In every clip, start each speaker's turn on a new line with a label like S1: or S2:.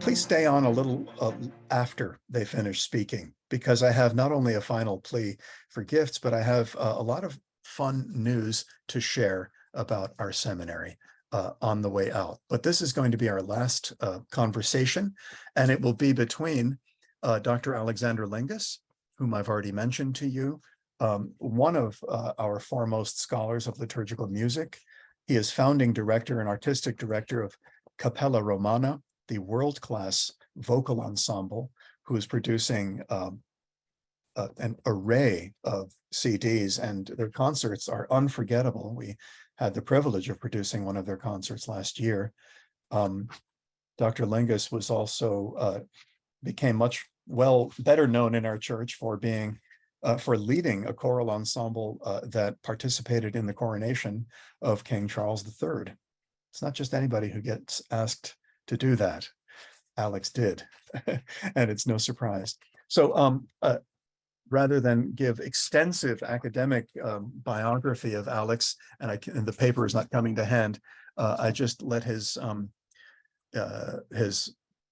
S1: Please stay on a little after they finish speaking, because I have not only a final plea for gifts, but I have a lot of fun news to share about our seminary on the way out. But this is going to be our last conversation, and it will be between Dr. Alexander Lingas, whom I've already mentioned to you, one of our foremost scholars of liturgical music. He is founding director and artistic director of Cappella Romana, the world-class vocal ensemble, who is producing an array of CDs, and their concerts are unforgettable. We had the privilege of producing one of their concerts last year. Dr. Lingas was also became better known in our church for being for leading a choral ensemble that participated in the coronation of King Charles III. It's not just anybody who gets asked to do that. Alex did, and it's no surprise. So rather than give extensive academic biography of Alex, and the paper is not coming to hand, I just let his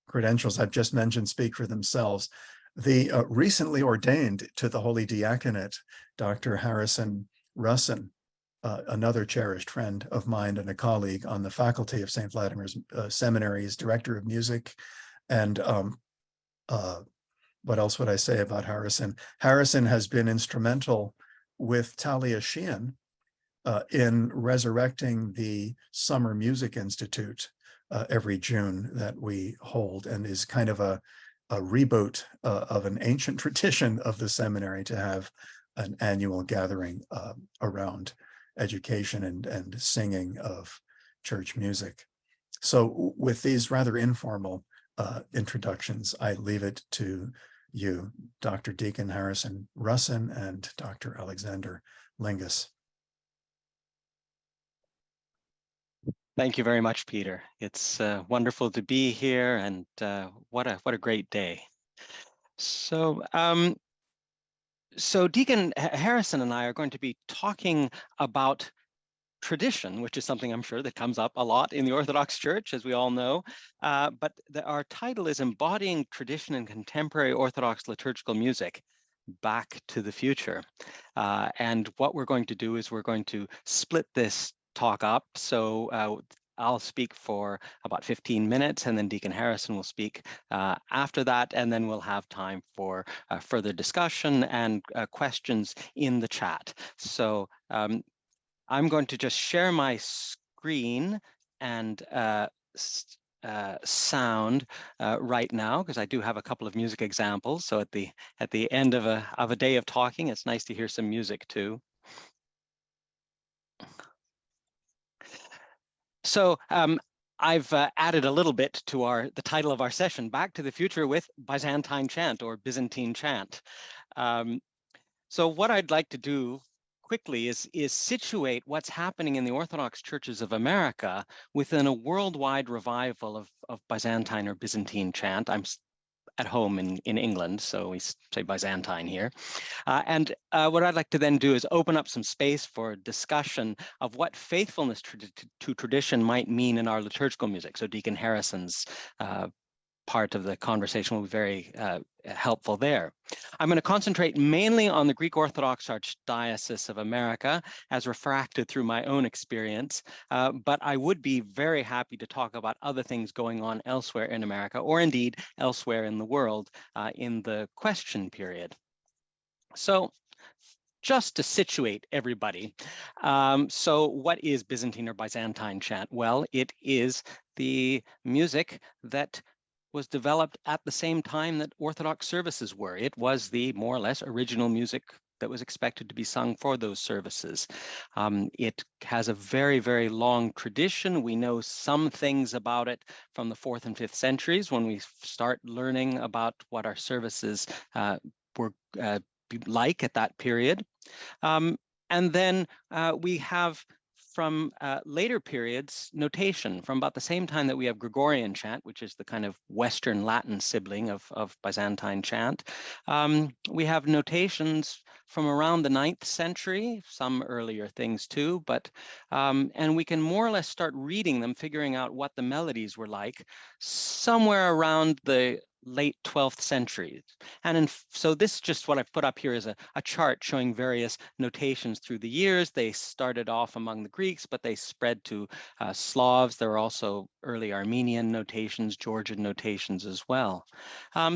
S1: credentials I've just mentioned speak for themselves. The recently ordained to the Holy Diaconate, Dr. Harrison Russin, another cherished friend of mine and a colleague on the faculty of St. Vladimir's Seminary, is director of music. And what else would I say about Harrison? Harrison has been instrumental with Talia Sheehan in resurrecting the Summer Music Institute every June that we hold, and is kind of a reboot of an ancient tradition of the seminary to have an annual gathering around education and singing of church music. So with these rather informal introductions, I leave it to you, Dr. Deacon Harrison Russin and Dr. Alexander Lingas.
S2: Thank you very much, Peter. It's wonderful to be here, and what a great day. So Deacon Harrison and I are going to be talking about tradition, which is something I'm sure that comes up a lot in the Orthodox Church, as we all know. But our title is Embodying Tradition in Contemporary Orthodox Liturgical Music, Back to the Future. And what we're going to do is we're going to split this talk up. So I'll speak for about 15 minutes, and then Deacon Harrison will speak after that, and then we'll have time for further discussion and questions in the chat. So I'm going to just share my screen and sound right now, because I do have a couple of music examples. So at the end of a day of talking, it's nice to hear some music too. So I've added a little bit to the title of our session, Back to the Future with Byzantine Chant, or Byzantine Chant. So what I'd like to do quickly is situate what's happening in the Orthodox churches of America within a worldwide revival of Byzantine or Byzantine chant. I'm at home in England, so we say Byzantine here. And what I'd like to then do is open up some space for discussion of what faithfulness to tradition might mean in our liturgical music. So Deacon Harrison's part of the conversation will be very helpful there. I'm going to concentrate mainly on the Greek Orthodox Archdiocese of America as refracted through my own experience, but I would be very happy to talk about other things going on elsewhere in America, or indeed elsewhere in the world in the question period. So just to situate everybody, so what is Byzantine or Byzantine chant? Well, it is the music that was developed at the same time that Orthodox services were. It was the more or less original music that was expected to be sung for those services. It has a very, very long tradition. We know some things about it from the 4th and 5th centuries when we start learning about what our services were like at that period. And then we have from later periods, notation from about the same time that we have Gregorian chant, which is the kind of Western Latin sibling of Byzantine chant. We have notations from around the 9th century, some earlier things too, but and we can more or less start reading them, figuring out what the melodies were like somewhere around the late 12th century. And so this just what I've put up here is a chart showing various notations through the years. They started off among the Greeks, but they spread to Slavs. There are also early Armenian notations, Georgian notations as well.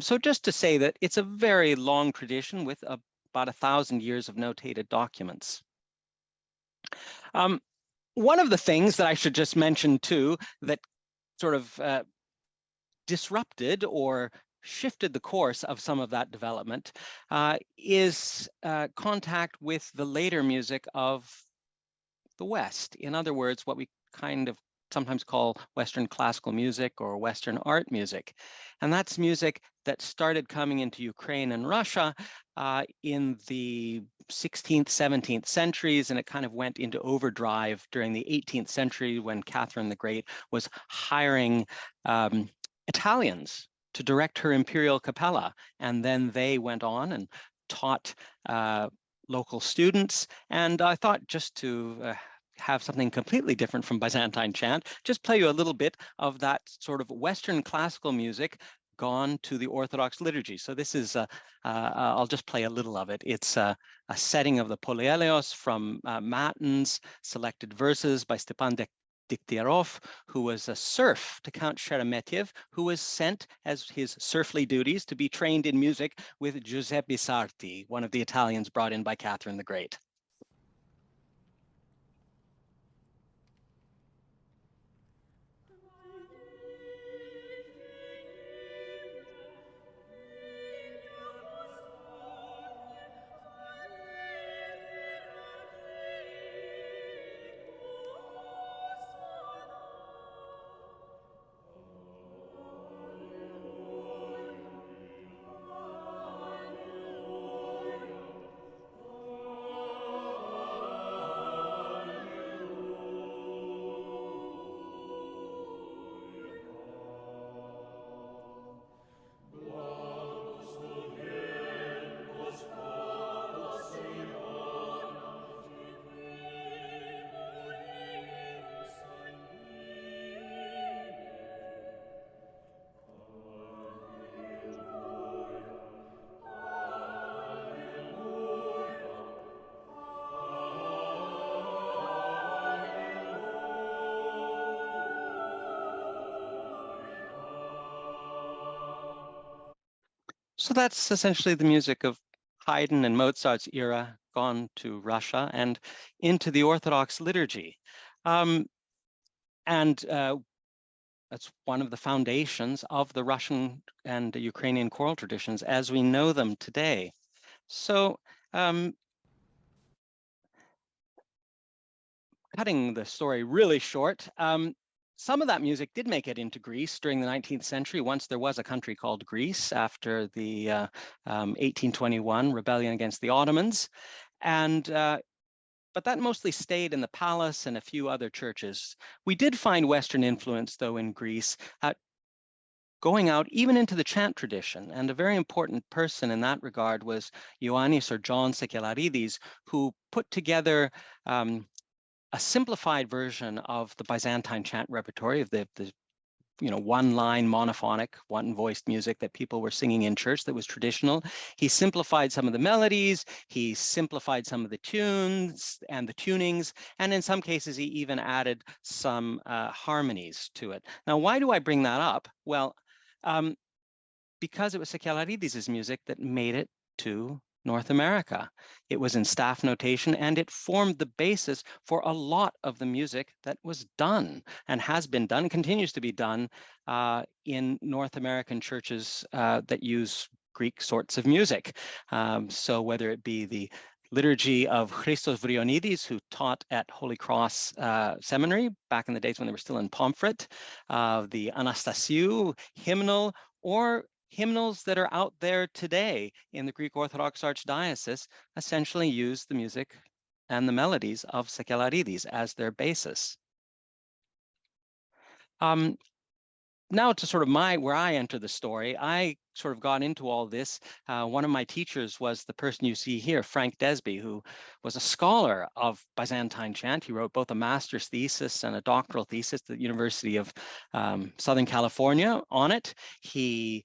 S2: So just to say that it's a very long tradition with about 1,000 years of notated documents. One of the things that I should just mention too that sort of disrupted or shifted the course of some of that development is contact with the later music of the West. In other words, what we kind of sometimes call Western classical music or Western art music. And that's music that started coming into Ukraine and Russia in the 16th, 17th centuries, and it kind of went into overdrive during the 18th century when Catherine the Great was hiring Italians to direct her imperial Cappella. And then they went on and taught local students. And I thought just to have something completely different from Byzantine chant, just play you a little bit of that sort of Western classical music gone to the Orthodox liturgy. So this is, I'll just play a little of it. It's a setting of the Polyelios from Matins, selected verses by Stepan Diktirov, who was a serf to Count Sheremetyev, who was sent as his serfly duties to be trained in music with Giuseppe Sarti, one of the Italians brought in by Catherine the Great. So that's essentially the music of Haydn and Mozart's era gone to Russia and into the Orthodox liturgy. And that's one of the foundations of the Russian and the Ukrainian choral traditions as we know them today. So cutting the story really short, some of that music did make it into Greece during the 19th century, once there was a country called Greece after the 1821 rebellion against the Ottomans. And but that mostly stayed in the palace and a few other churches. We did find Western influence, though, in Greece, going out even into the chant tradition. And a very important person in that regard was Ioannis or John Sekelarides, who put together a simplified version of the Byzantine chant repertory of the one-line monophonic, one-voiced music that people were singing in church that was traditional. He simplified some of the melodies, he simplified some of the tunes and the tunings, and in some cases he even added some harmonies to it. Now, why do I bring that up? Well, because it was Sekelarides' music that made it to North America. It was in staff notation, and it formed the basis for a lot of the music that was done and has been done, continues to be done in North American churches that use Greek sorts of music. So whether it be the liturgy of Christos Vrionides, who taught at Holy Cross Seminary back in the days when they were still in Pomfret, the Anastasiou hymnal, or hymnals that are out there today in the Greek Orthodox Archdiocese essentially use the music and the melodies of Sekelaridis as their basis. Now to sort of where I enter the story, I sort of got into all this. One of my teachers was the person you see here, Frank Desby, who was a scholar of Byzantine chant. He wrote both a master's thesis and a doctoral thesis at the University of Southern California on it. He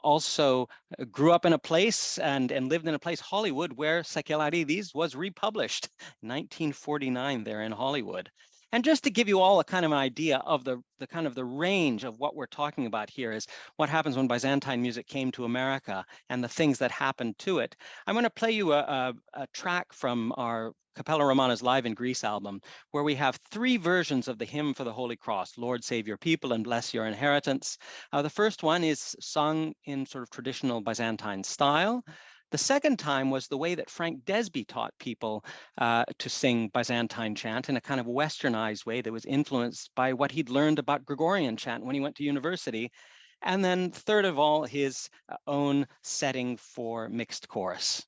S2: also grew up in a place and lived in a place, Hollywood, where Sekelaridis was republished in 1949 there in Hollywood. And just to give you all a kind of an idea of the kind of the range of what we're talking about here is what happens when Byzantine music came to America and the things that happened to it. I'm going to play you a track from our Cappella Romana's Live in Greece album, where we have 3 versions of the hymn for the Holy Cross, Lord save your people and bless your inheritance. The first one is sung in sort of traditional Byzantine style. The second time was the way that Frank Desby taught people to sing Byzantine chant in a kind of westernized way that was influenced by what he'd learned about Gregorian chant when he went to university. And then third of all, his own setting for mixed chorus.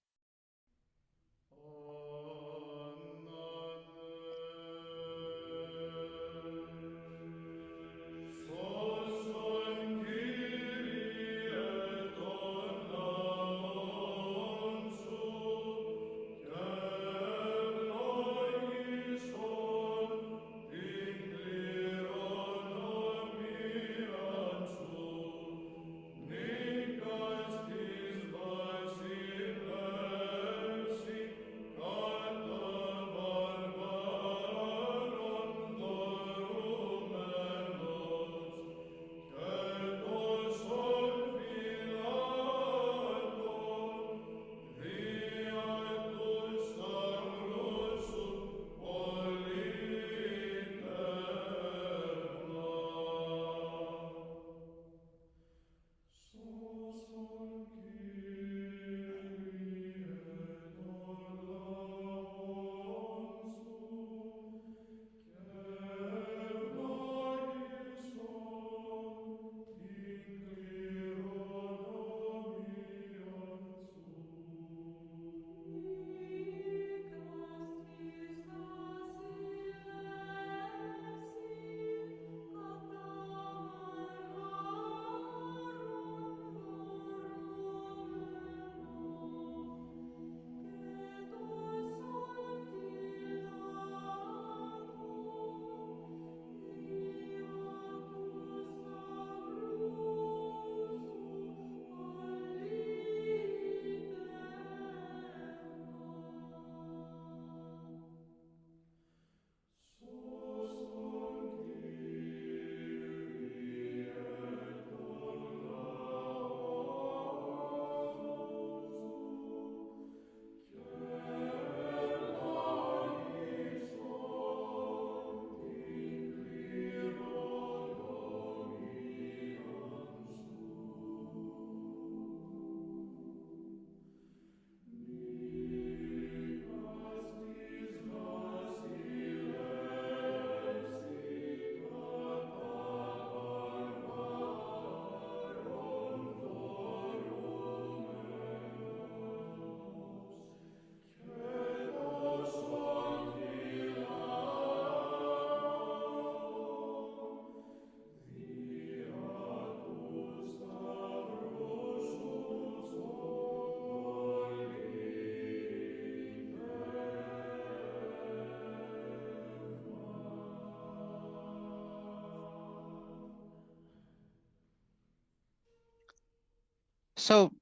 S2: So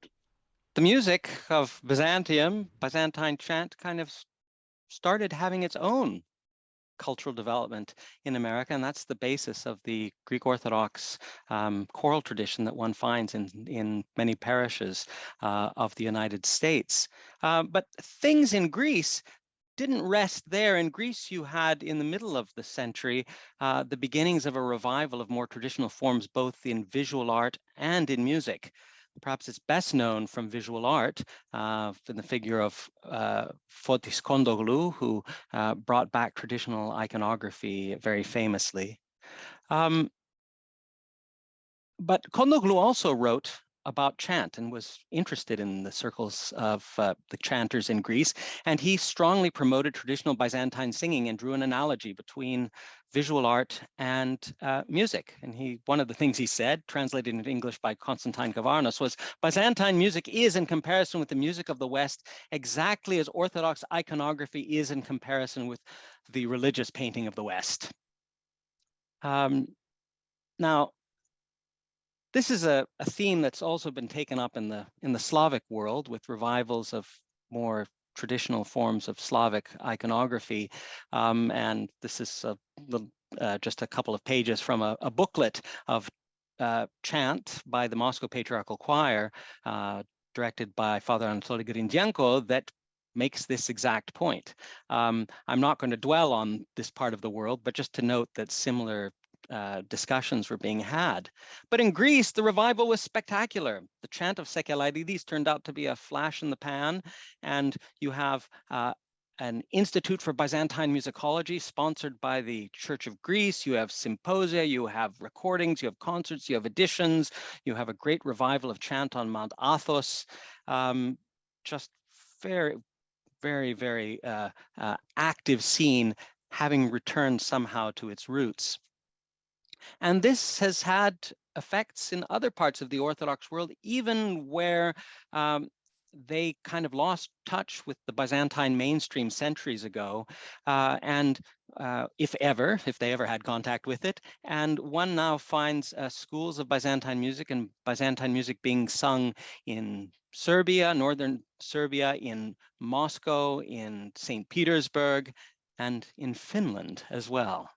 S2: the music of Byzantine chant kind of started having its own cultural development in America, and that's the basis of the Greek Orthodox choral tradition that one finds in many parishes of the United States. But things in Greece didn't rest there. In Greece, you had, in the middle of the century, the beginnings of a revival of more traditional forms, both in visual art and in music. Perhaps it's best known from visual art in the figure of Fotis Kondoglou, who brought back traditional iconography very famously. But Kondoglou also wrote about chant and was interested in the circles of the chanters in Greece. And he strongly promoted traditional Byzantine singing and drew an analogy between visual art and music. And one of the things he said, translated into English by Constantine Gavarnos, was Byzantine music is, in comparison with the music of the West, exactly as Orthodox iconography is in comparison with the religious painting of the West. Now, this is a theme that's also been taken up in the Slavic world with revivals of more traditional forms of Slavic iconography. And this is just a couple of pages from a booklet of chant by the Moscow Patriarchal Choir, directed by Father Anatoly Grindienko, that makes this exact point. I'm not going to dwell on this part of the world, but just to note that similar discussions were being had. But in Greece, the revival was spectacular. The chant of Sekelaididis turned out to be a flash in the pan, and you have an Institute for Byzantine Musicology sponsored by the Church of Greece. You have symposia, you have recordings, you have concerts, you have editions, you have a great revival of chant on Mount Athos. Just very, very, very active scene, having returned somehow to its roots. And this has had effects in other parts of the Orthodox world, even where they kind of lost touch with the Byzantine mainstream centuries ago, if they ever had contact with it. And one now finds schools of Byzantine music and Byzantine music being sung in Serbia, northern Serbia, in Moscow, in St. Petersburg, and in Finland as well.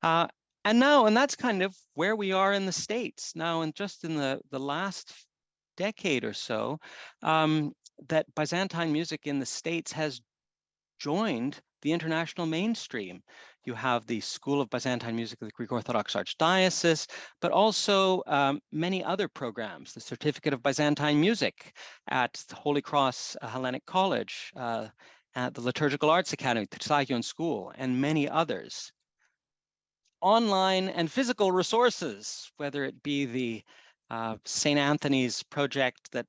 S2: And that's kind of where we are in the States now, and just in the last decade or so, that Byzantine music in the States has joined the international mainstream. You have the School of Byzantine Music of the Greek Orthodox Archdiocese, but also many other programs, the Certificate of Byzantine Music at the Holy Cross Hellenic College, at the Liturgical Arts Academy, the Tsagion School, and many others. Online and physical resources, whether it be the St. Anthony's project that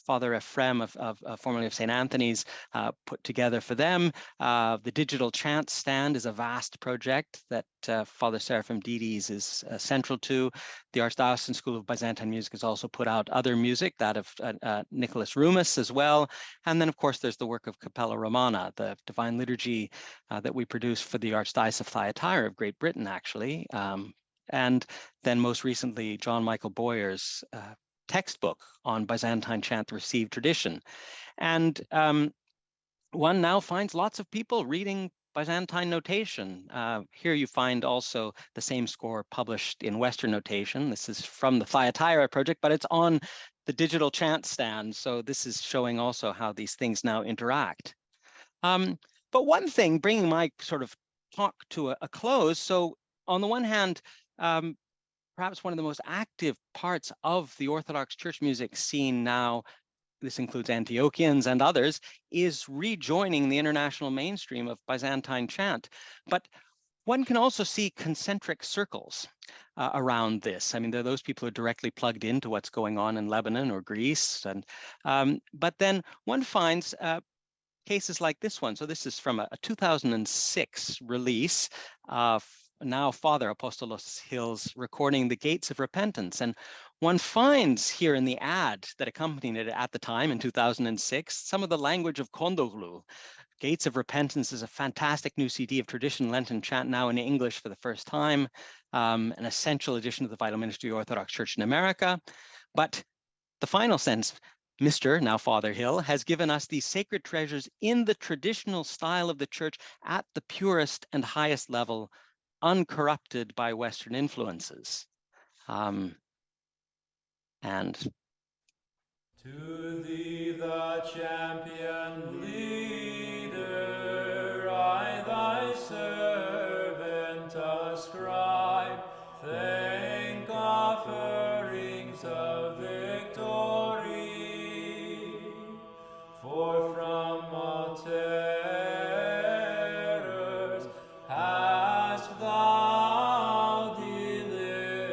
S2: Father Ephraim, formerly of St. Anthony's, put together for them. The Digital Chant Stand is a vast project that Father Seraphim Dides is central to. The Archdiocesan School of Byzantine Music has also put out other music, that of Nicholas Rumis as well. And then, of course, there's the work of Cappella Romana, the Divine Liturgy that we produce for the Archdiocese of Thyatira of Great Britain, actually. And then most recently, John Michael Boyer's textbook on Byzantine chant, the received tradition. And one now finds lots of people reading Byzantine notation. Here you find also the same score published in Western notation. This is from the Thyatira project, but it's on the Digital Chant Stand. So this is showing also how these things now interact. But one thing, bringing my sort of talk to a close. So on the one hand, perhaps one of the most active parts of the Orthodox church music scene now, this includes Antiochians and others, is rejoining the international mainstream of Byzantine chant. But one can also see concentric circles around this. I mean, there are those people who are directly plugged into what's going on in Lebanon or Greece. But then one finds cases like this one. So this is from a 2006 release of now Father Apostolos Hill's recording The Gates of Repentance. And one finds here in the ad that accompanied it at the time in 2006, some of the language of Kondoglu. Gates of Repentance is a fantastic new CD of traditional Lenten chant now in English for the first time, an essential addition to the vital ministry of the Orthodox Church in America. But the final sentence, Mr., now Father Hill, has given us these sacred treasures in the traditional style of the church at the purest and highest level, uncorrupted by Western influences. And
S3: to thee, the champion leader, I thy servant ascribe thank offerings of victory, for from all terrors hast thou delivered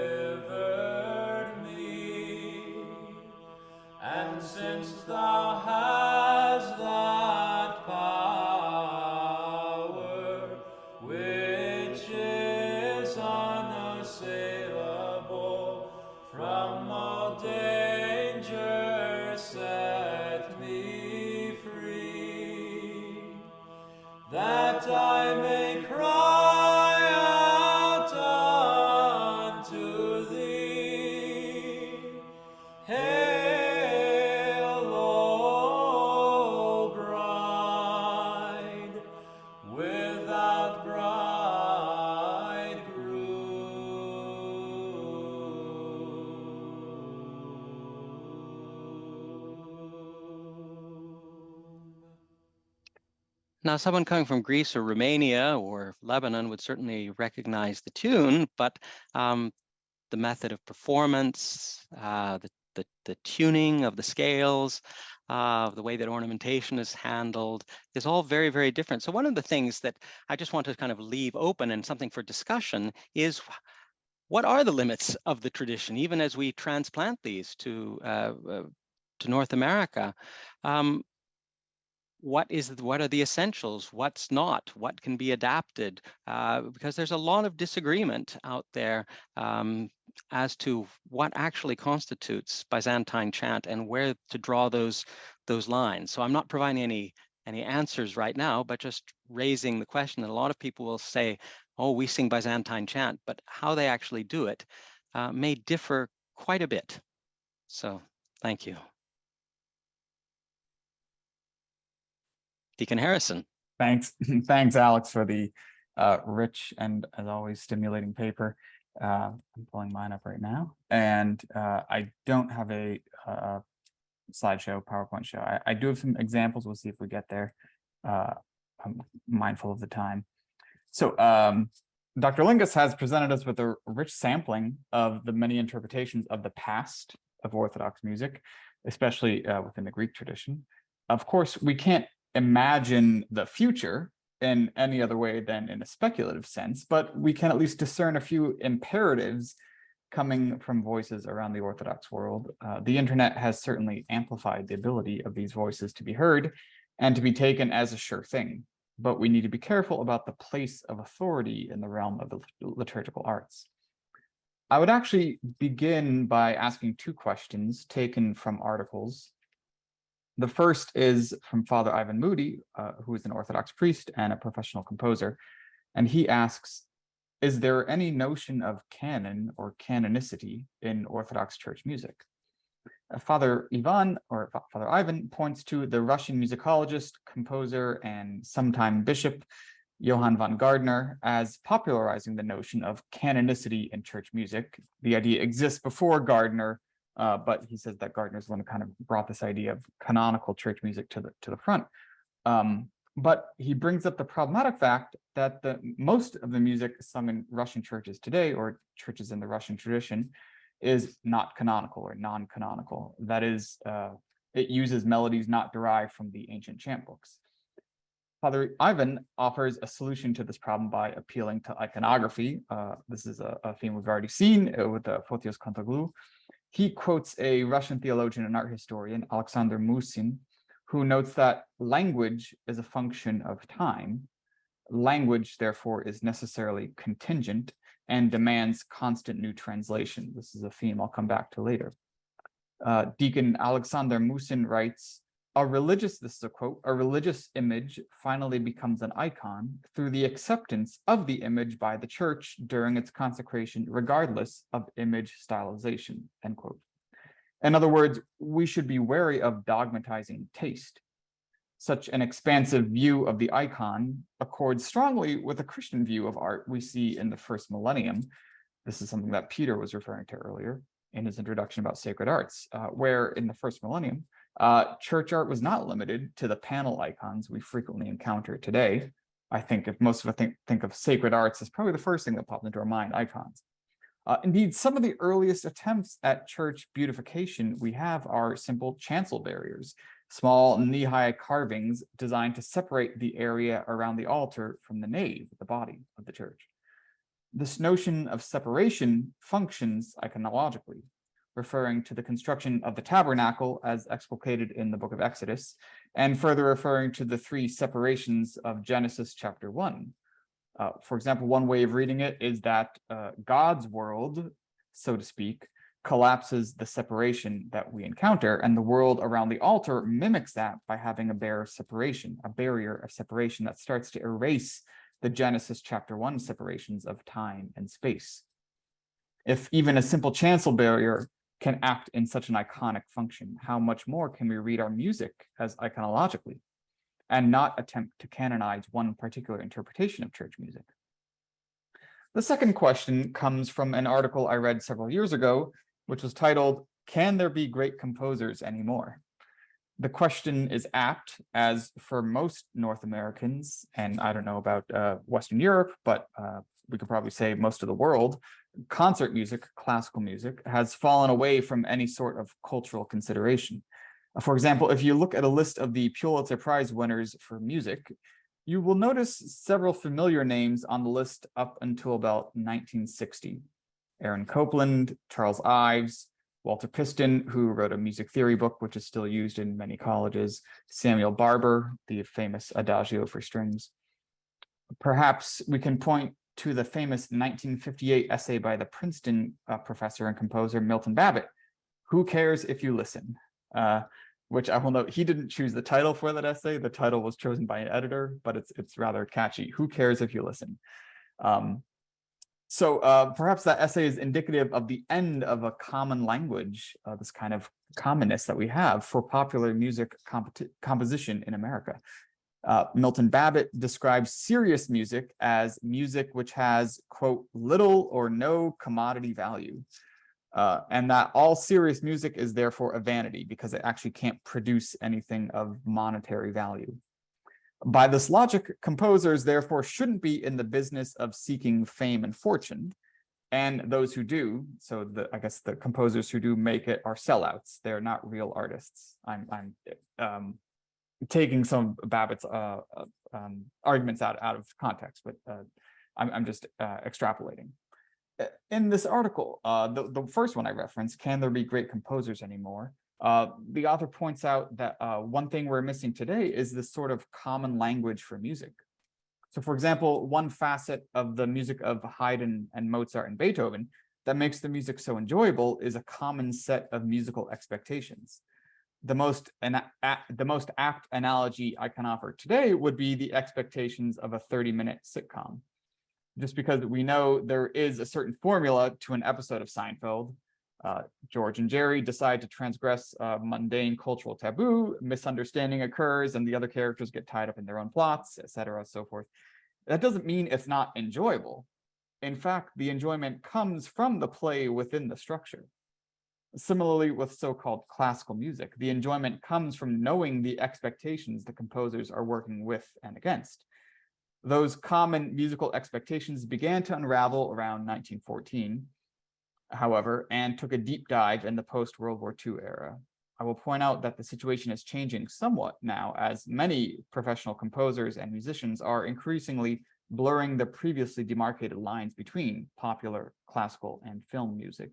S3: that I may cry out unto thee. Hail, O bride, without
S2: Now, someone coming from Greece or Romania or Lebanon would certainly recognize the tune, but the method of performance, the tuning of the scales, the way that ornamentation is handled is all very, very different. So one of the things that I just want to kind of leave open and something for discussion is, what are the limits of the tradition, even as we transplant these to North America? What are the essentials? What's not? What can be adapted? Because there's a lot of disagreement out there as to what actually constitutes Byzantine chant and where to draw those lines. So I'm not providing any answers right now, but just raising the question that a lot of people will say, oh, we sing Byzantine chant, but how they actually do it may differ quite a bit. So thank you. Deacon Harrison.
S4: Thanks. Thanks, Alex, for the rich and, as always, stimulating paper. I'm pulling mine up right now, and I don't have a slideshow, PowerPoint show. I do have some examples. We'll see if we get there. I'm mindful of the time. So Dr. Lingas has presented us with a rich sampling of the many interpretations of the past of Orthodox music, especially within the Greek tradition. Of course, we can't imagine the future in any other way than in a speculative sense, but we can at least discern a few imperatives coming from voices around the Orthodox world. The internet has certainly amplified the ability of these voices to be heard and to be taken as a sure thing, but we need to be careful about the place of authority in the realm of the liturgical arts. I would actually begin by asking two questions taken from articles. The first is from Father Ivan Moody, who is an Orthodox priest and a professional composer. And he asks, is there any notion of canon or canonicity in Orthodox church music? Father Ivan points to the Russian musicologist, composer, and sometime bishop, Johann von Gardner, as popularizing the notion of canonicity in church music. The idea exists before Gardner, but he says that Gardner's the one who kind of brought this idea of canonical church music to the front. But he brings up the problematic fact that most of the music sung in Russian churches today, or churches in the Russian tradition, is not canonical or non-canonical. That is, it uses melodies not derived from the ancient chant books. Father Ivan offers a solution to this problem by appealing to iconography. This is a theme we've already seen with Fotios Kontoglou. He quotes a Russian theologian and art historian, Alexander Musin, who notes that language is a function of time. Language, therefore, is necessarily contingent and demands constant new translation. This is a theme I'll come back to later. Deacon Alexander Musin writes, this is a quote, a religious image finally becomes an icon through the acceptance of the image by the church during its consecration, regardless of image stylization, end quote. In other words, we should be wary of dogmatizing taste. Such an expansive view of the icon accords strongly with a Christian view of art we see in the first millennium. This is something that Peter was referring to earlier in his introduction about sacred arts, where in the first millennium, church art was not limited to the panel icons we frequently encounter today. I think if most of us think of sacred arts as probably the first thing that popped into our mind, icons. Indeed, some of the earliest attempts at church beautification we have are simple chancel barriers, small knee-high carvings designed to separate the area around the altar from the nave, the body of the church. This notion of separation functions iconologically, referring to the construction of the tabernacle as explicated in the book of Exodus, and further referring to the three separations of Genesis chapter 1. For example, one way of reading it is that God's world, so to speak, collapses the separation that we encounter, and the world around the altar mimics that by having a barrier of separation that starts to erase the Genesis chapter 1 separations of time and space. If even a simple chancel barrier can act in such an iconic function, how much more can we read our music as iconologically and not attempt to canonize one particular interpretation of church music? The second question comes from an article I read several years ago, which was titled, "Can There Be Great Composers Anymore?" The question is apt, as for most North Americans, and I don't know about Western Europe, but we could probably say most of the world, concert music, classical music, has fallen away from any sort of cultural consideration. For example, if you look at a list of the Pulitzer Prize winners for music, you will notice several familiar names on the list up until about 1960. Aaron Copland, Charles Ives, Walter Piston, who wrote a music theory book, which is still used in many colleges, Samuel Barber, the famous Adagio for strings. Perhaps we can point to the famous 1958 essay by the Princeton professor and composer Milton Babbitt, "Who Cares If You Listen?" Which I will note, he didn't choose the title for that essay. The title was chosen by an editor, but it's rather catchy. Who cares if you listen? So perhaps that essay is indicative of the end of a common language, this kind of commonness that we have for popular music composition in America. Milton Babbitt describes serious music as music which has, quote, little or no commodity value. And that all serious music is therefore a vanity because it actually can't produce anything of monetary value. By this logic, composers therefore shouldn't be in the business of seeking fame and fortune. And those who do, so I guess the composers who do make it are sellouts. They're not real artists. I'm taking some of Babbitt's arguments out of context, but I'm just extrapolating. In this article, the first one I referenced, "Can There Be Great Composers Anymore?" The author points out that one thing we're missing today is this sort of common language for music. So for example, one facet of the music of Haydn and Mozart and Beethoven that makes the music so enjoyable is a common set of musical expectations. The most apt analogy I can offer today would be the expectations of a 30-minute sitcom. Just because we know there is a certain formula to an episode of Seinfeld. George and Jerry decide to transgress a mundane cultural taboo, misunderstanding occurs, and the other characters get tied up in their own plots, etc., so forth. That doesn't mean it's not enjoyable. In fact, the enjoyment comes from the play within the structure. Similarly, with so-called classical music, the enjoyment comes from knowing the expectations the composers are working with and against. Those common musical expectations began to unravel around 1914, however, and took a deep dive in the post-World War II era. I will point out that the situation is changing somewhat now, as many professional composers and musicians are increasingly blurring the previously demarcated lines between popular, classical, and film music.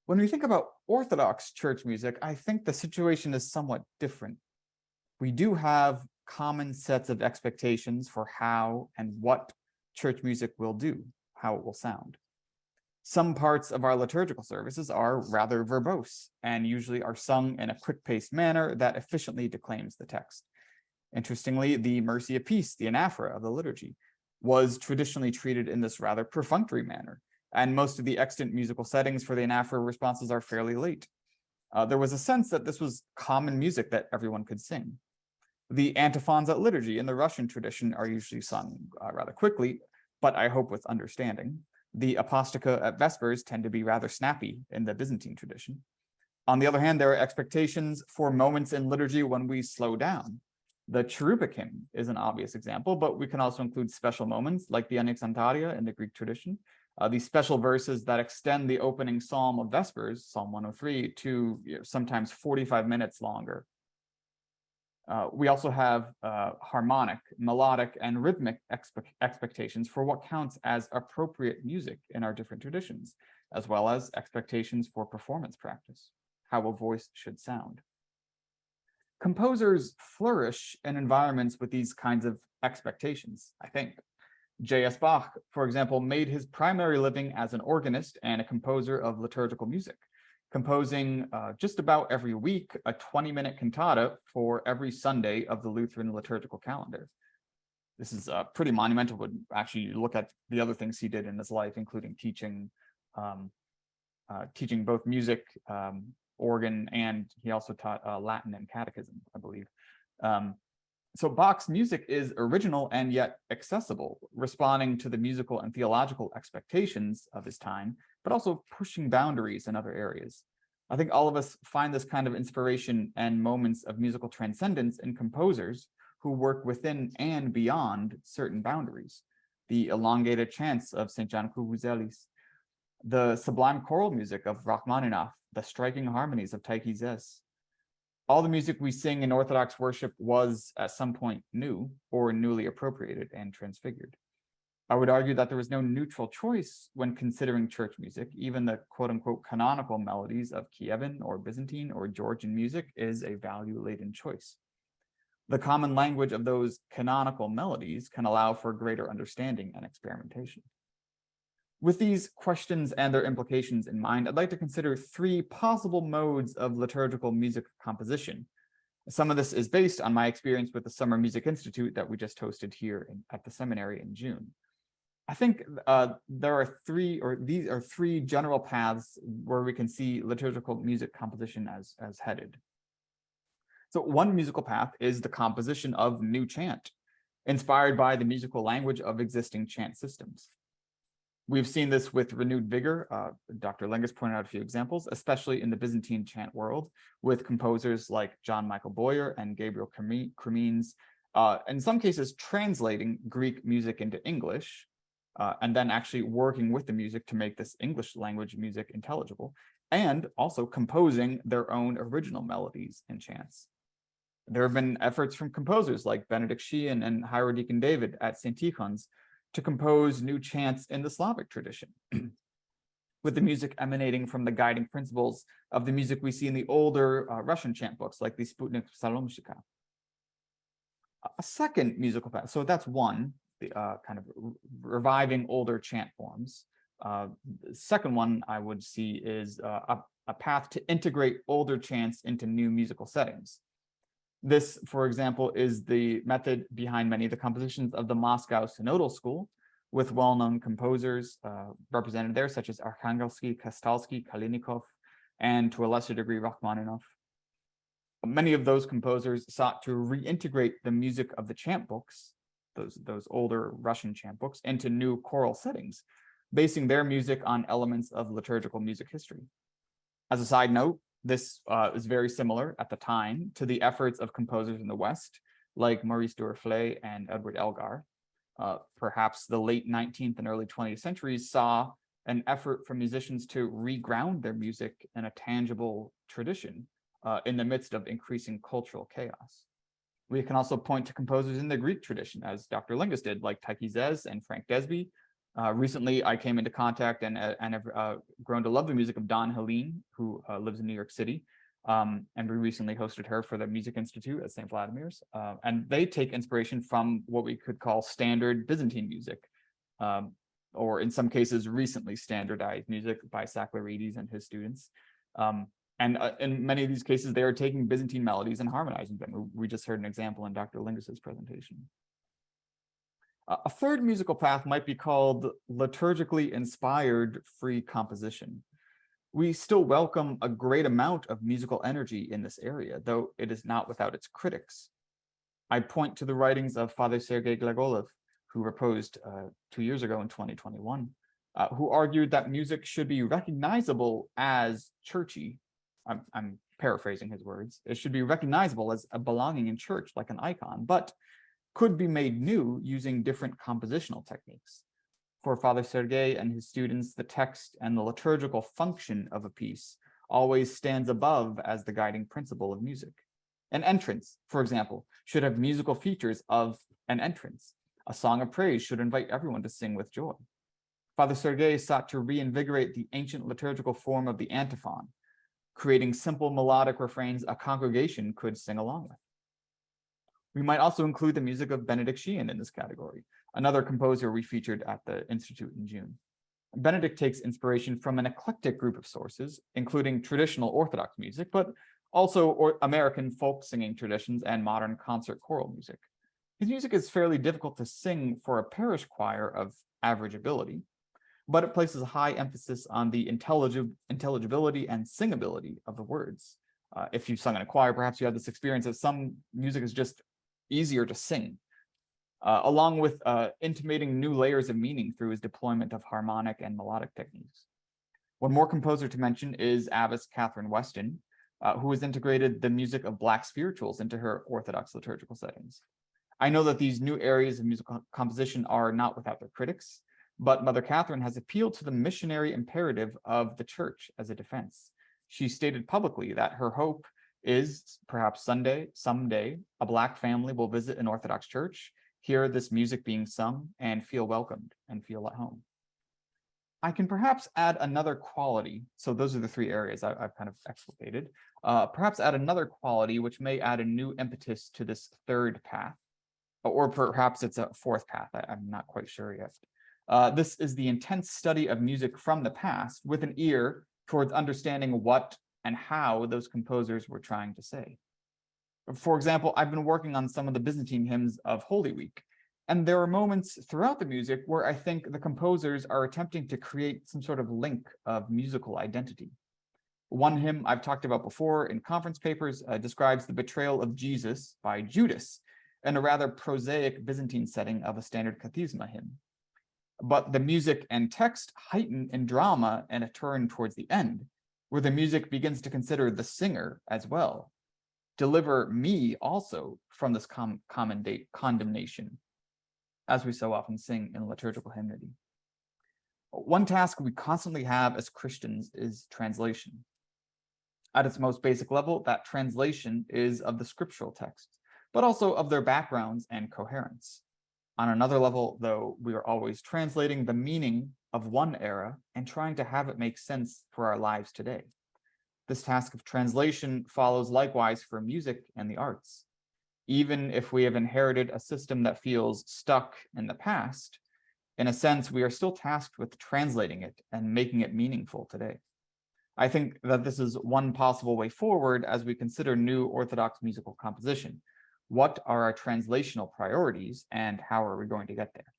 S4: When we think about Orthodox church music, I think the situation is somewhat different. We do have common sets of expectations for how and what church music will do, how it will sound. Some parts of our liturgical services are rather verbose and usually are sung in a quick-paced manner that efficiently declaims the text. Interestingly, the Mercy of Peace, the anaphora of the liturgy, was traditionally treated in this rather perfunctory manner, and most of the extant musical settings for the anaphora responses are fairly late. There was a sense that this was common music that everyone could sing. The antiphons at liturgy in the Russian tradition are usually sung rather quickly, but I hope with understanding. The apostica at Vespers tend to be rather snappy in the Byzantine tradition. On the other hand, there are expectations for moments in liturgy when we slow down. The Cherubic hymn is an obvious example, but we can also include special moments like the Anexantaria in the Greek tradition, these special verses that extend the opening psalm of Vespers, Psalm 103, to sometimes 45 minutes longer. We also have harmonic, melodic, and rhythmic expectations for what counts as appropriate music in our different traditions, as well as expectations for performance practice, how a voice should sound. Composers flourish in environments with these kinds of expectations, I think. J.S. Bach, for example, made his primary living as an organist and a composer of liturgical music, composing just about every week a 20-minute cantata for every Sunday of the Lutheran liturgical calendar. This is pretty monumental when actually you look at the other things he did in his life, including teaching both music, organ, and he also taught Latin and catechism, I believe. So Bach's music is original and yet accessible, responding to the musical and theological expectations of his time, but also pushing boundaries in other areas. I think all of us find this kind of inspiration and moments of musical transcendence in composers who work within and beyond certain boundaries. The elongated chants of St. John Kuvuzelis, the sublime choral music of Rachmaninoff, the striking harmonies of Taiki Zes. All the music we sing in Orthodox worship was at some point new or newly appropriated and transfigured. I would argue that there was no neutral choice when considering church music. Even the quote-unquote canonical melodies of Kievan or Byzantine or Georgian music is a value-laden choice. The common language of those canonical melodies can allow for greater understanding and experimentation. With these questions and their implications in mind, I'd like to consider three possible modes of liturgical music composition. Some of this is based on my experience with the Summer Music Institute that we just hosted here at the seminary in June. I think these are three general paths where we can see liturgical music composition as headed. So one musical path is the composition of new chant, inspired by the musical language of existing chant systems. We've seen this with renewed vigor. Dr. Lingas pointed out a few examples, especially in the Byzantine chant world, with composers like John Michael Boyer and Gabriel Cremines, in some cases translating Greek music into English, and then actually working with the music to make this English language music intelligible, and also composing their own original melodies and chants. There have been efforts from composers like Benedict Sheehan and Hierodeacon David at St. Tikhon's to compose new chants in the Slavic tradition, with the music emanating from the guiding principles of the music we see in the older Russian chant books, like the Sputnik Psalomshika. A second musical path, so that's one, the kind of reviving older chant forms. The second one I would see is a path to integrate older chants into new musical settings. This, for example, is the method behind many of the compositions of the Moscow Synodal School, with well-known composers represented there, such as Arkhangelsky, Kastalsky, Kalinikov, and to a lesser degree, Rachmaninoff. Many of those composers sought to reintegrate the music of the chant books, those older Russian chant books, into new choral settings, basing their music on elements of liturgical music history. As a side note, this is very similar at the time to the efforts of composers in the West, like Maurice Duruflé and Edward Elgar. Perhaps the late 19th and early 20th centuries saw an effort from musicians to reground their music in a tangible tradition in the midst of increasing cultural chaos. We can also point to composers in the Greek tradition, as Dr. Lingas did, like Taiki Zes and Frank Desby. Recently, I came into contact and have grown to love the music of Dawn Helene, who lives in New York City. And we recently hosted her for the Music Institute at St. Vladimir's. And they take inspiration from what we could call standard Byzantine music, or in some cases, recently standardized music by Saklarides and his students. And in many of these cases, they are taking Byzantine melodies and harmonizing them. We just heard an example in Dr. Lingas's presentation. A third musical path might be called liturgically inspired free composition. We still welcome a great amount of musical energy in this area, though it is not without its critics. I point to the writings of Father Sergei Glegolev, who proposed 2 years ago in 2021, who argued that music should be recognizable as churchy. I'm paraphrasing his words. It should be recognizable as a belonging in church, like an icon, but could be made new using different compositional techniques. For Father Sergei and his students, the text and the liturgical function of a piece always stands above as the guiding principle of music. An entrance, for example, should have musical features of an entrance. A song of praise should invite everyone to sing with joy. Father Sergei sought to reinvigorate the ancient liturgical form of the antiphon, creating simple melodic refrains a congregation could sing along with. We might also include the music of Benedict Sheehan in this category, another composer we featured at the Institute in June. Benedict takes inspiration from an eclectic group of sources, including traditional Orthodox music, but also American folk singing traditions and modern concert choral music. His music is fairly difficult to sing for a parish choir of average ability, but it places a high emphasis on the intelligibility and singability of the words. If you've sung in a choir, perhaps you had this experience that some music is just easier to sing, along with intimating new layers of meaning through his deployment of harmonic and melodic techniques. One more composer to mention is Abbess Catherine Weston, who has integrated the music of Black spirituals into her Orthodox liturgical settings. I know that these new areas of musical composition are not without their critics, but Mother Catherine has appealed to the missionary imperative of the church as a defense. She stated publicly that her hope is perhaps someday, a Black family will visit an Orthodox church, hear this music being sung, and feel welcomed and feel at home. I can perhaps add another quality. So those are the three areas I've kind of explicated. Perhaps add another quality which may add a new impetus to this third path, or perhaps it's a fourth path. I'm not quite sure yet. This is the intense study of music from the past with an ear towards understanding what and how those composers were trying to say. For example, I've been working on some of the Byzantine hymns of Holy Week, and there are moments throughout the music where I think the composers are attempting to create some sort of link of musical identity. One hymn I've talked about before in conference papers describes the betrayal of Jesus by Judas in a rather prosaic Byzantine setting of a standard Kathisma hymn. But the music and text heighten in drama and a turn towards the end, where the music begins to consider the singer as well. Deliver me also from this condemnation, as we so often sing in liturgical hymnody. One task we constantly have as Christians is translation. At its most basic level, that translation is of the scriptural texts, but also of their backgrounds and coherence. On another level, though, we are always translating the meaning of one era and trying to have it make sense for our lives today. This task of translation follows likewise for music and the arts. Even if we have inherited a system that feels stuck in the past, in a sense, we are still tasked with translating it and making it meaningful today. I think that this is one possible way forward as we consider new Orthodox musical composition. What are our translational priorities and how are we going to get there?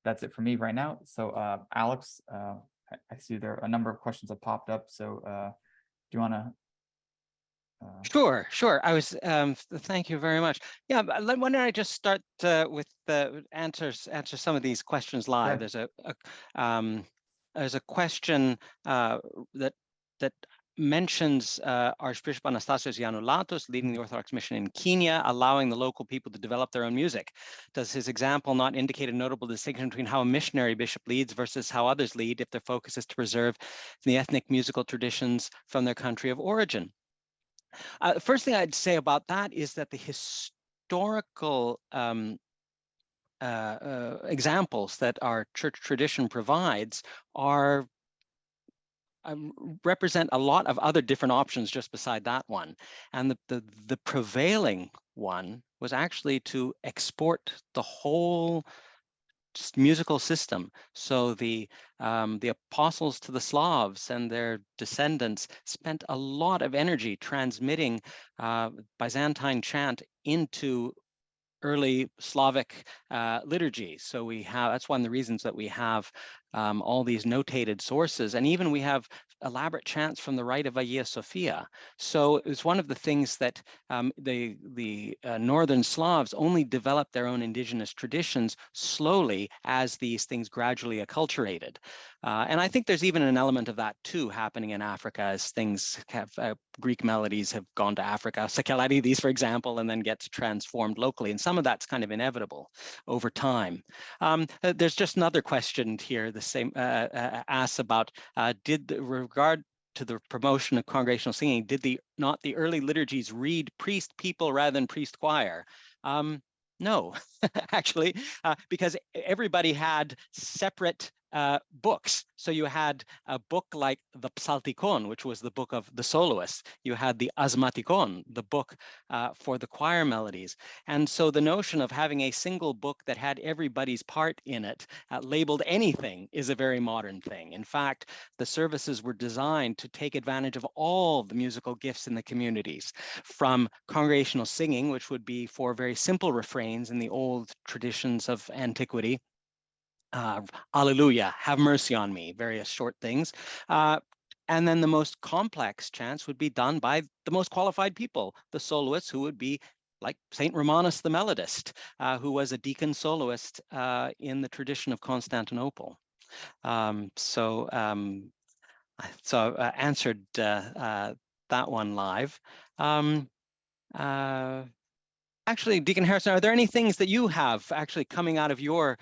S4: That's it for me right now. So Alex, I see there are a number of questions that popped up. So do you want to?
S2: Sure. I was. Thank you very much. Yeah, but why don't I just start with the answer some of these questions live.
S4: Sure.
S2: There's a question that mentions Archbishop Anastasios Yannulatos leading the Orthodox mission in Kenya, allowing the local people to develop their own music. Does his example not indicate a notable distinction between how a missionary bishop leads versus how others lead if their focus is to preserve the ethnic musical traditions from their country of origin? The first thing I'd say about that is that the historical examples that our church tradition provides are represent a lot of other different options just beside that one. And the prevailing one was actually to export the whole musical system. So the apostles to the Slavs and their descendants spent a lot of energy transmitting Byzantine chant into early Slavic liturgy. So that's one of the reasons that we have all these notated sources, and even we have elaborate chants from the rite of Hagia Sophia. So it's one of the things that the Northern Slavs only developed their own indigenous traditions slowly as these things gradually acculturated. And I think there's even an element of that too happening in Africa as things have, Greek melodies have gone to Africa, Sakelarides, for example, and then gets transformed locally. And some of that's kind of inevitable over time. There's just another question here, the same asks about, regard to the promotion of congregational singing, did not the early liturgies read priest people rather than priest choir? No, actually, because everybody had separate books. So you had a book like the Psaltikon, which was the book of the soloists. You had the Asmatikon, the book for the choir melodies. And so the notion of having a single book that had everybody's part in it, labeled anything, is a very modern thing. In fact, the services were designed to take advantage of all the musical gifts in the communities, from congregational singing, which would be for very simple refrains in the old traditions of antiquity, Alleluia, have mercy on me, various short things. And then the most complex chants would be done by the most qualified people, the soloists, who would be like Saint Romanus the melodist, who was a deacon soloist in the tradition of Constantinople. So I answered that one live. Actually, Deacon Harrison, are there any things that you have actually coming out of your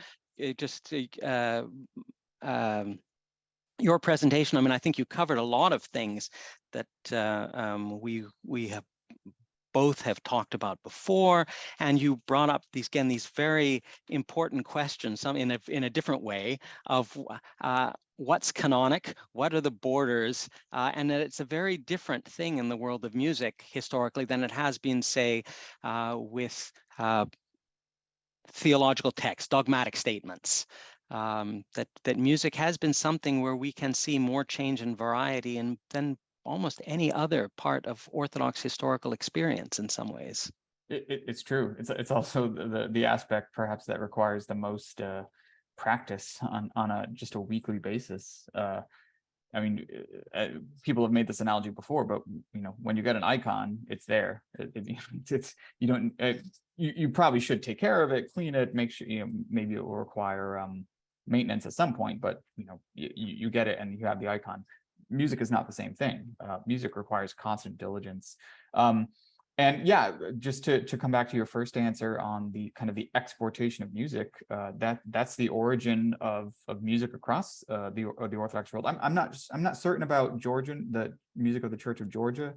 S2: your presentation? I mean, I think you covered a lot of things that we have both have talked about before, and you brought up these very important questions, some in a different way, of what's canonic, what are the borders, and that it's a very different thing in the world of music historically than it has been, say, with theological texts, dogmatic statements. That music has been something where we can see more change and variety than almost any other part of Orthodox historical experience in some ways.
S4: It's true. It's also the aspect perhaps that requires the most practice on just a weekly basis. I mean, people have made this analogy before, but when you get an icon, it's there. It's you don't. You probably should take care of it, clean it, make sure maybe it will require maintenance at some point. But you get it and you have the icon. Music is not the same thing. Music requires constant diligence. And yeah, just to come back to your first answer on the kind of the exportation of music, that's the origin of music across the Orthodox world. I'm not certain about Georgian, the music of the Church of Georgia.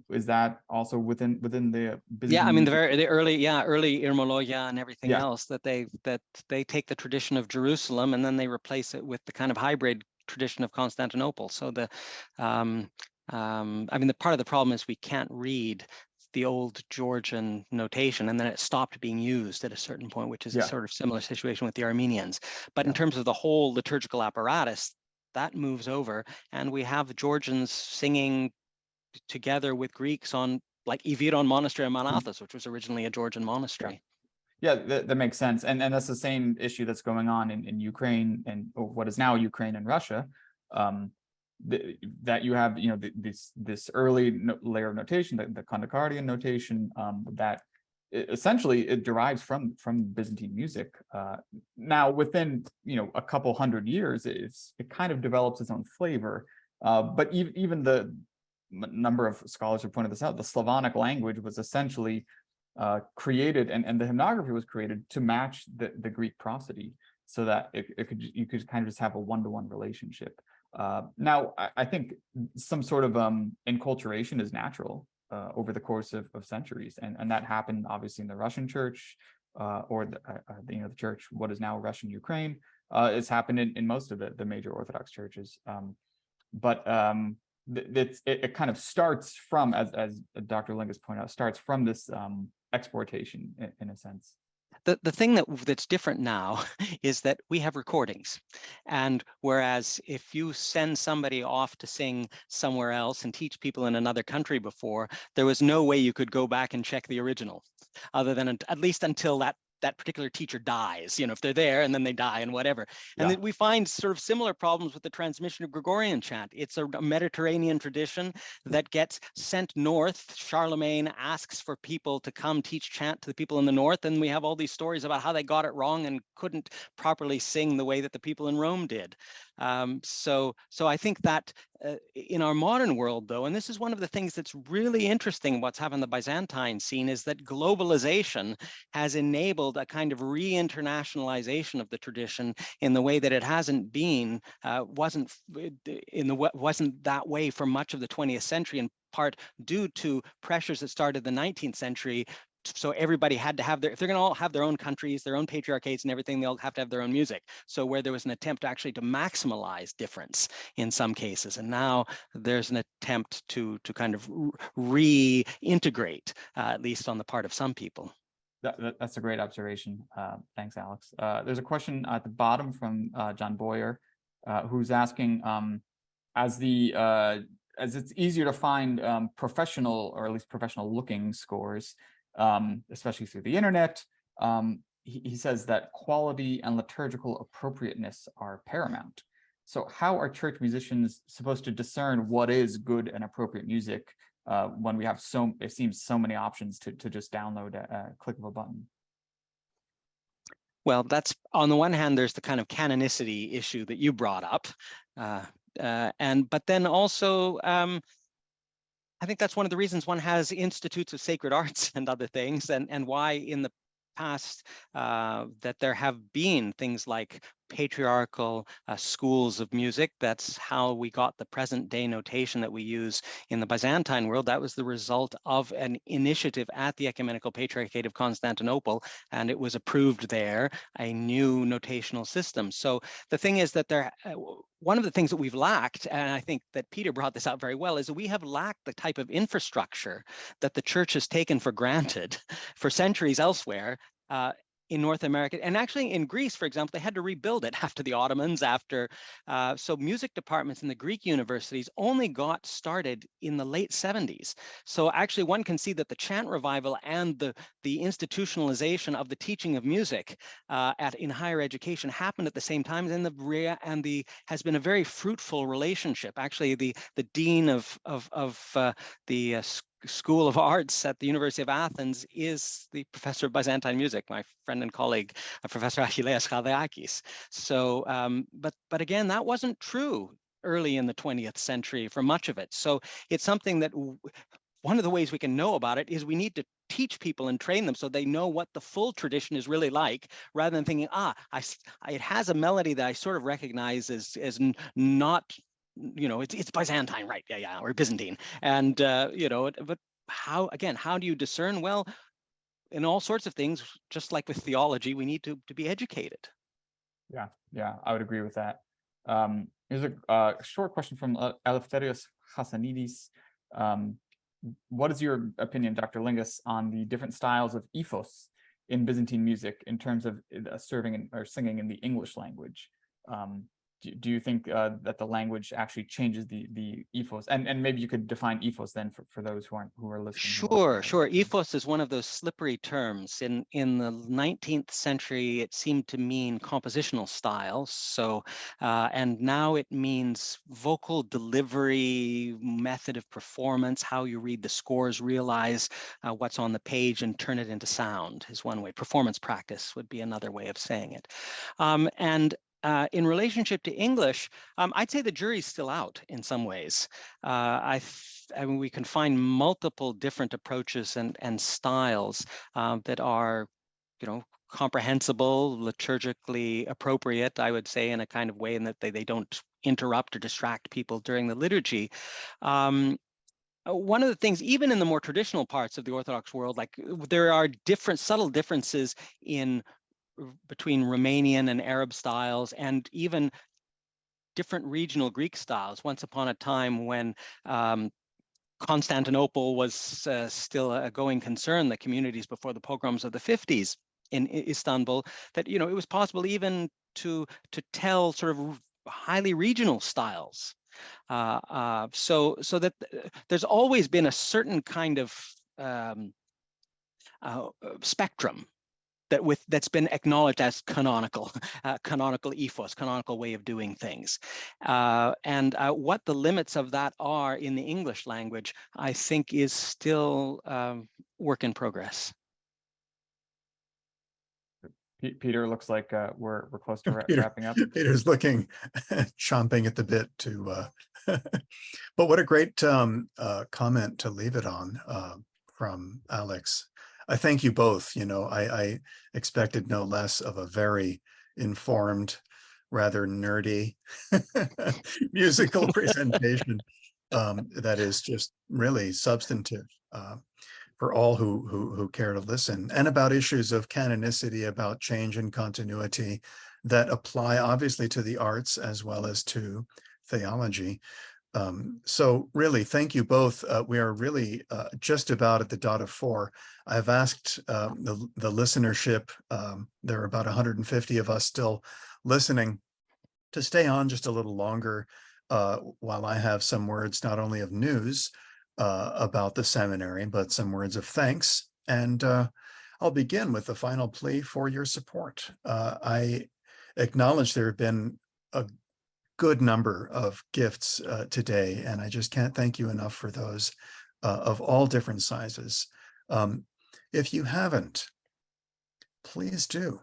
S4: Is that also within the Byzantine?
S2: Yeah, I mean the early Irmologia and everything else that they take the tradition of Jerusalem and then they replace it with the kind of hybrid tradition of Constantinople. So I mean, the part of the problem is we can't read the old Georgian notation, and then it stopped being used at a certain point, which is a sort of similar situation with the Armenians. But in terms of the whole liturgical apparatus, that moves over, and we have Georgians singing together with Greeks on like Iviron Monastery in Manathas, which was originally a Georgian monastery.
S4: Yeah, that makes sense. And that's the same issue that's going on in Ukraine and what is now Ukraine and Russia. That you have, this early layer of notation, the Kondakardian notation, that essentially it derives from Byzantine music. Now, within a couple hundred years, it kind of develops its own flavor. But even the number of scholars have pointed this out, the Slavonic language was essentially created, and the hymnography was created to match the Greek prosody, so that you could kind of just have a one-to-one relationship. Now, I think some sort of enculturation is natural over the course of centuries, and that happened obviously in the Russian Church, or the church what is now Russian Ukraine. It's happened in most of the major Orthodox churches, but it kind of starts from, as Dr. Lingas pointed out, starts from this exportation in a sense.
S2: The thing that's different now is that we have recordings. And whereas if you send somebody off to sing somewhere else and teach people in another country before, there was no way you could go back and check the original, other than at least until that particular teacher dies, if they're there and then they die and whatever. And then we find sort of similar problems with the transmission of Gregorian chant. It's a Mediterranean tradition that gets sent north. Charlemagne asks for people to come teach chant to the people in the north, and we have all these stories about how they got it wrong and couldn't properly sing the way that the people in Rome did. So I think that in our modern world, though, and this is one of the things that's really interesting what's happened in the Byzantine scene, is that globalization has enabled a kind of re-internationalization of the tradition in the way that it hasn't been, wasn't that way for much of the 20th century, in part due to pressures that started the 19th century so everybody had to have their, if they're going to all have their own countries, their own patriarchates and everything, they all have to have their own music. So where there was an attempt actually to maximize difference in some cases, and now there's an attempt to kind of reintegrate, at least on the part of some people.
S4: That's a great observation. Thanks, Alex. There's a question at the bottom from John Boyer, who's asking, as it's easier to find professional, or at least professional looking scores, especially through the internet, he says that quality and liturgical appropriateness are paramount. So how are church musicians supposed to discern what is good and appropriate music when we have it seems so many options to just download a click of a button?
S2: Well, that's, on the one hand, there's the kind of canonicity issue that you brought up. But then also, I think that's one of the reasons one has institutes of sacred arts and other things, and why in the past that there have been things like patriarchal schools of music. That's how we got the present day notation that we use in the Byzantine world. That was the result of an initiative at the Ecumenical Patriarchate of Constantinople, and it was approved there, a new notational system. So the thing is that one of the things that we've lacked, and I think that Peter brought this out very well, is that we have lacked the type of infrastructure that the church has taken for granted for centuries elsewhere, in North America, and actually in Greece, for example, they had to rebuild it after the Ottomans, so music departments in the Greek universities only got started in the late 70s. So actually one can see that the chant revival and the institutionalization of the teaching of music in higher education happened at the same time, and has been a very fruitful relationship. Actually, the dean of the School of Arts at the University of Athens is the professor of Byzantine music, my friend and colleague, Professor Achilleas Chaldeakis. So, but again, that wasn't true early in the 20th century for much of it. So it's something that one of the ways we can know about it is we need to teach people and train them so they know what the full tradition is really like, rather than thinking, it has a melody that I sort of recognize as not, it's Byzantine, right? Yeah, or Byzantine. And, but how do you discern? Well, in all sorts of things, just like with theology, we need to be educated.
S4: Yeah, I would agree with that. Here's a short question from Eleftherios Hassanidis. What is your opinion, Dr. Lingas, on the different styles of ephos in Byzantine music in terms of serving or singing in the English language? Do you think that the language actually changes the ephos? And maybe you could define ephos then for those who are listening.
S2: Sure. Ephos is one of those slippery terms. In the 19th century, it seemed to mean compositional styles. So, and now it means vocal delivery, method of performance, how you read the scores, realize what's on the page and turn it into sound is one way. Performance practice would be another way of saying it. In relationship to English, I'd say the jury's still out in some ways. I mean, we can find multiple different approaches and styles that are, comprehensible, liturgically appropriate, I would say, in a kind of way in that they don't interrupt or distract people during the liturgy. One of the things, even in the more traditional parts of the Orthodox world, like there are subtle differences between Romanian and Arab styles, and even different regional Greek styles. Once upon a time when Constantinople was still a going concern, the communities before the pogroms of the 50s in Istanbul, that it was possible even to tell sort of highly regional styles. So that there's always been a certain kind of spectrum that's been acknowledged as canonical ethos, canonical way of doing things. And what the limits of that are in the English language, I think is still work in progress.
S4: Peter, looks like we're close to wrapping up.
S1: Peter's looking, chomping at the bit to, but what a great comment to leave it on from Alex. I thank you both. I expected no less of a very informed, rather nerdy musical presentation that is just really substantive. for all who care to listen, and about issues of canonicity, about change and continuity that apply obviously to the arts as well as to theology. So really, thank you both. We are really just about at the dot of 4. I've asked the listenership, there are about 150 of us still listening, to stay on just a little longer while I have some words not only of news about the seminary, but some words of thanks. And I'll begin with the final plea for your support. I acknowledge there have been a good number of gifts today, and I just can't thank you enough for those of all different sizes. If you haven't, please do.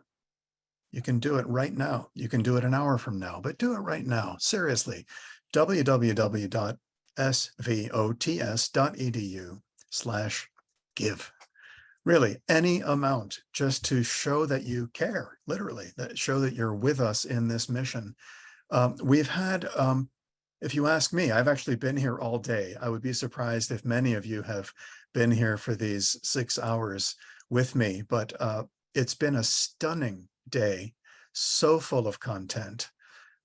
S1: You can do it right now. You can do it an hour from now, but do it right now. Seriously, www.svots.edu/give. Really, any amount, just to show that you care, literally, that show that you're with us in this mission. We've had, if you ask me, I've actually been here all day. I would be surprised if many of you have been here for these 6 hours with me, but it's been a stunning day, so full of content,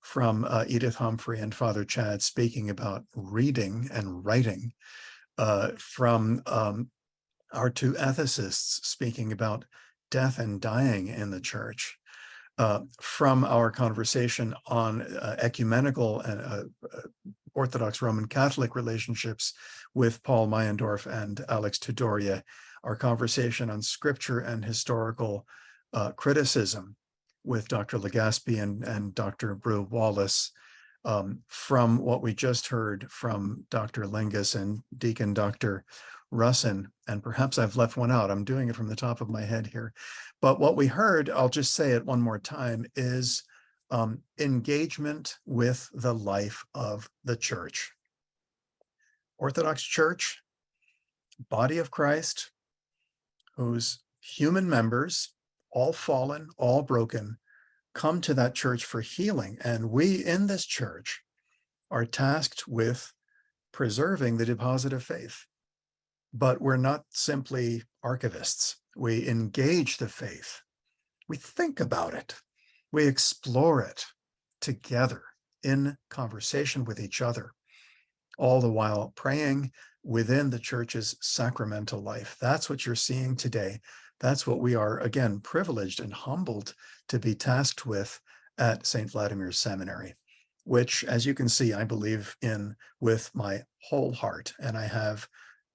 S1: from Edith Humphrey and Father Chad speaking about reading and writing, from our 2 ethicists speaking about death and dying in the church, from our conversation on ecumenical and Orthodox Roman Catholic relationships with Paul Meyendorff and Alex Tudoria, our conversation on scripture and historical criticism with Dr. Legaspi and Dr. Brew Wallace, from what we just heard from Dr. Lingas and Deacon Dr. Russin, and perhaps I've left one out. I'm doing it from the top of my head here. But what we heard, I'll just say it one more time, is engagement with the life of the church. Orthodox Church, body of Christ, whose human members, all fallen, all broken, come to that church for healing. And we in this church are tasked with preserving the deposit of faith. But we're not simply archivists. We engage the faith. We think about it. We explore it together in conversation with each other, all the while praying within the church's sacramental life. That's what you're seeing today. That's what we are, again, privileged and humbled to be tasked with at St. Vladimir's Seminary, which, as you can see, I believe in with my whole heart, and I have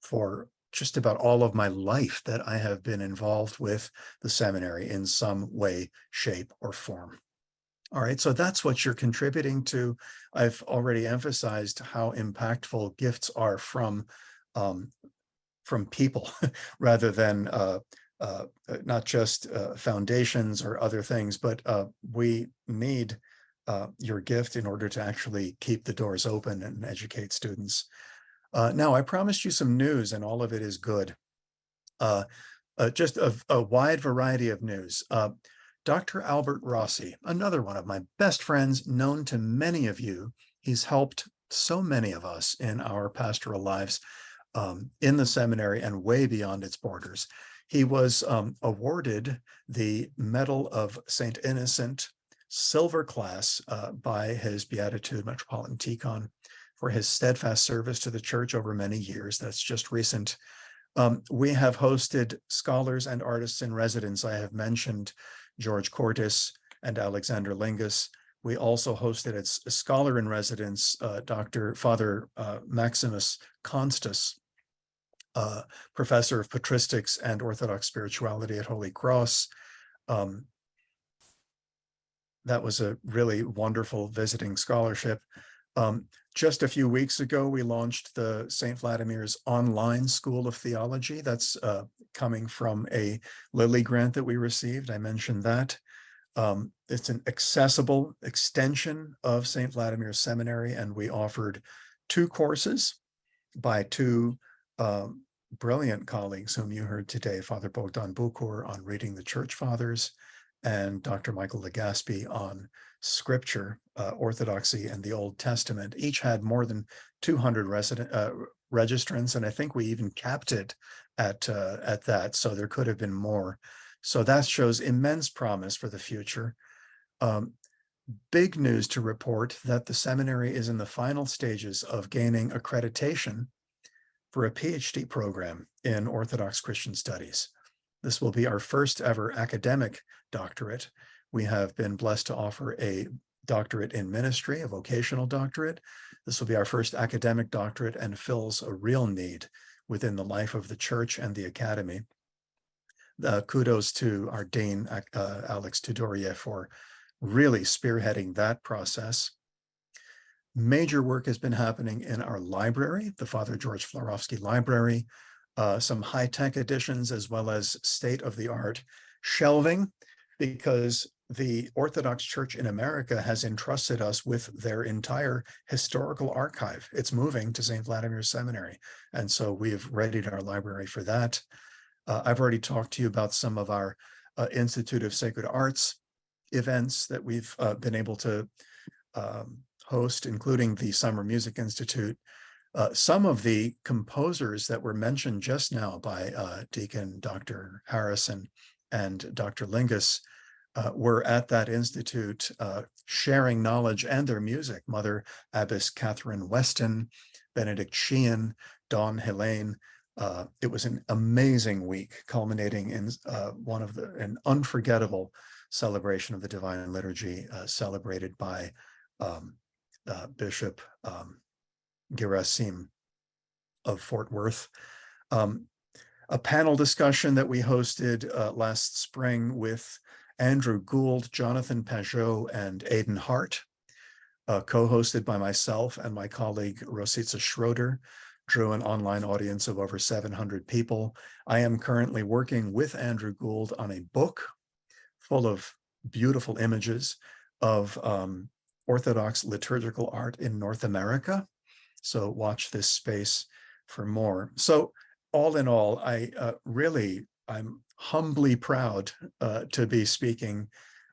S1: for just about all of my life that I have been involved with the seminary in some way, shape, or form. All right, so that's what you're contributing to. I've already emphasized how impactful gifts are from people rather than not just foundations or other things, but we need your gift in order to actually keep the doors open and educate students. Now, I promised you some news, and all of it is good. Just a wide variety of news. Dr. Albert Rossi, another one of my best friends, known to many of you. He's helped so many of us in our pastoral lives in the seminary and way beyond its borders. He was awarded the Medal of St. Innocent Silver Class by His Beatitude Metropolitan Tikhon for his steadfast service to the church over many years. That's just recent. We have hosted scholars and artists in residence. I have mentioned George Cortis and Alexander Lingas. We also hosted a scholar in residence, Father Maximus Constas, professor of patristics and Orthodox spirituality at Holy Cross. That was a really wonderful visiting scholarship. Just a few weeks ago, we launched the St. Vladimir's Online School of Theology. That's coming from a Lilly grant that we received. I mentioned that. It's an accessible extension of St. Vladimir's Seminary, and we offered 2 courses by 2 brilliant colleagues whom you heard today, Father Bogdan Bukur on reading the Church Fathers, and Dr. Michael Legaspi on Scripture, Orthodoxy, and the Old Testament. Each had more than 200 registrants, and I think we even capped it at that. So there could have been more. So that shows immense promise for the future. Big news to report that the seminary is in the final stages of gaining accreditation for a PhD program in Orthodox Christian Studies. This will be our first ever academic doctorate. We have been blessed to offer a doctorate in ministry, a vocational doctorate. This will be our first academic doctorate and fills a real need within the life of the church and the academy. Kudos to our Dean, Alex Tudorje, for really spearheading that process. Major work has been happening in our library, the Father George Florovsky Library, some high-tech additions as well as state-of-the-art shelving, because the Orthodox Church in America has entrusted us with their entire historical archive. It's moving to St. Vladimir's Seminary, and so we've readied our library for that. I've already talked to you about some of our Institute of Sacred Arts events that we've been able to host, including the Summer Music Institute. Some of the composers that were mentioned just now by Deacon Dr. Harrison and Dr. Lingas were at that institute sharing knowledge and their music. Mother Abbess Catherine Weston, Benedict Sheehan, Dawn Helene. It was an amazing week, culminating in an unforgettable celebration of the Divine Liturgy, celebrated by Bishop Gerasim of Fort Worth. A panel discussion that we hosted last spring with Andrew Gould, Jonathan Pajot, and Aidan Hart, co-hosted by myself and my colleague Rositza Schroeder, drew an online audience of over 700 people. I am currently working with Andrew Gould on a book full of beautiful images of Orthodox liturgical art in North America. So watch this space for more. So all in all, I'm humbly proud to be speaking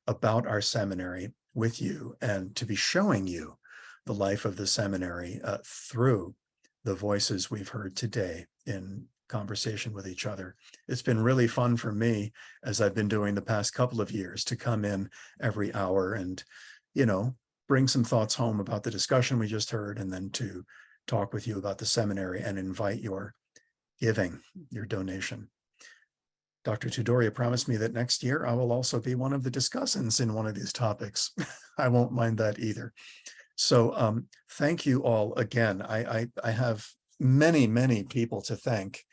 S1: about our seminary with you and to be showing you the life of the seminary through the voices we've heard today in conversation with each other. It's been really fun for me, as I've been doing the past couple of years, to come in every hour and, bring some thoughts home about the discussion we just heard, and then to talk with you about the seminary and invite your giving, your donation. Dr. Tudorje promised me that next year I will also be one of the discussants in one of these topics. I won't mind that either. So thank you all again. I have many, many people to thank,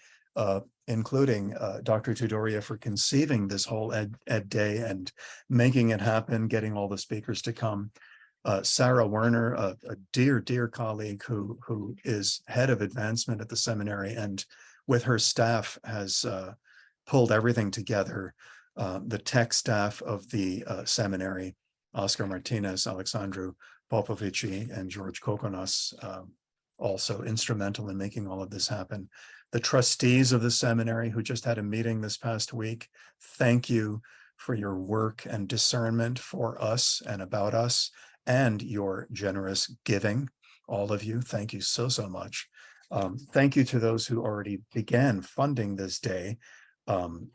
S1: including Dr. Tudorje for conceiving this whole Ed Day and making it happen, getting all the speakers to come. Sarah Werner, a dear, dear colleague who is head of advancement at the seminary, and with her staff has pulled everything together. The tech staff of the seminary, Oscar Martinez, Alexandru Popovici, and George Kokonas, also instrumental in making all of this happen. The trustees of the seminary, who just had a meeting this past week, thank you for your work and discernment for us and about us, and your generous giving. All of you, thank you so, so much. Thank you to those who already began funding this day. And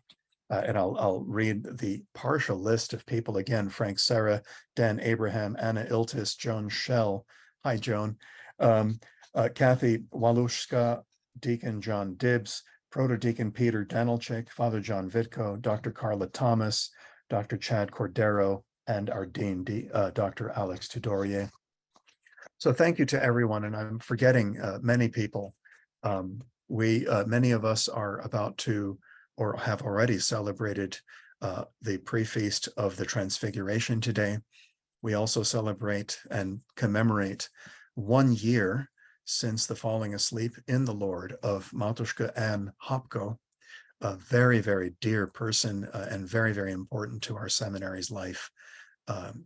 S1: I'll read the partial list of people again: Frank Serra, Dan Abraham, Anna Iltis, Joan Schell. Hi, Joan. Kathy Walushka, Deacon John Dibbs, Proto-Deacon Peter Danilchik, Father John Vitko, Dr. Carla Thomas, Dr. Chad Cordero, and our Dean, Dr. Alex Tudorje. So thank you to everyone, and I'm forgetting many people. Many of us are about to, or have already celebrated the pre-feast of the Transfiguration today. We also celebrate and commemorate 1 year since the falling asleep in the Lord of Matuszka Ann Hopko, a very, very dear person and very, very important to our seminary's life,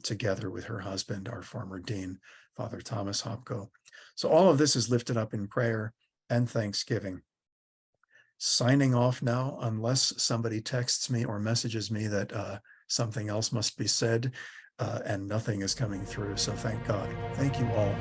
S1: together with her husband, our former dean, Father Thomas Hopko. So all of this is lifted up in prayer and thanksgiving. Signing off now, unless somebody texts me or messages me that something else must be said, and nothing is coming through. So thank God. Thank you all.